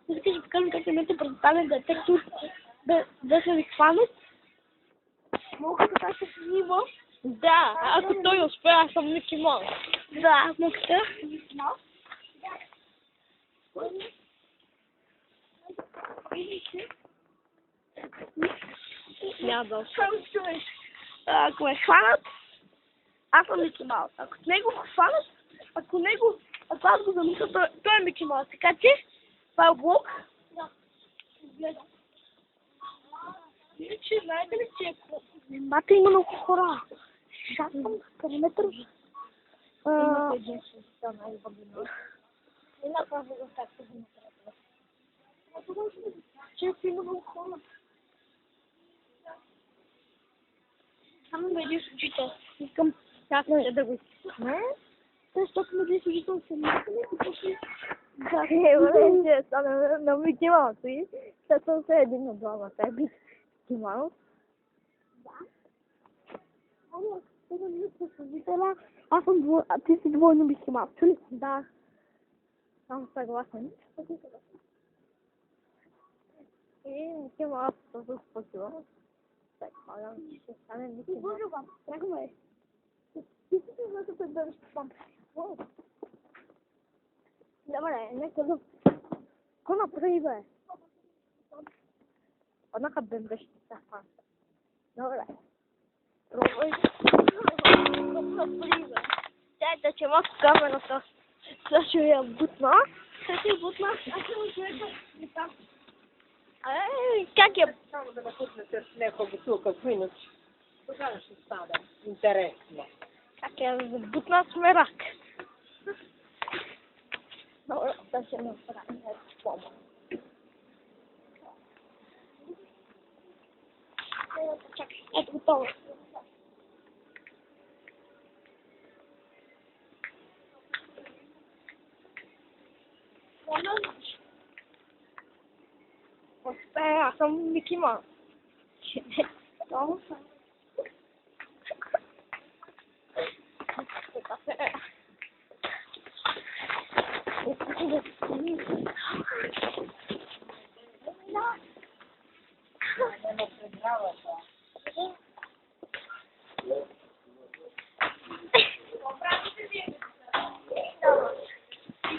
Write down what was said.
Искаш да покажем как имате предоставен детектор да се ви хванат? Мога да се снима? Да, ако той успее, аз съм Мики Маус. Да, мога да. Мики Маус? Няма да успее. Ако ме хванат, аз съм Мики Маус. Ако него хванат, ако аз го замисля, той е Мики Маус. Така че, това е блок. Да. Гледам. Иначе, знаете ли, че мата има много хора. Шатвам периметър. Имате един състан, най-въгънал. Една правда за както го направя. Че има много хора. Само ме един служител. Искам как да го изписаме. Защото ме един служител се мисля и после... Да, че стана на Мики Маус и след това се един на двама. Тя е бит Мики Маус. Да. Аз съм двойно, а ти си двойно Мики Маус, чули? Да. Съм съгласен. И Мики Маус също спасива. Предполагам, че ще стане Мики Маус. Тръгваме. Ти си за да се държиш там. Добре, нека да... Какво направи, бе? Однака бембе ще се хвана. Добре. Пробвай. Какво направи, бе? Дайте, че мога камерата. Сега ще я бутна. Как я бутна? Аз ще му човека и там. Как я... Само да напуснете някаква бутилка в минути. Тогава ще стане интересно. Как я бутна с мерак. Добре, да ще направим помощ. Чакай, ето готово. Аз съм Мики Маус. Много съм.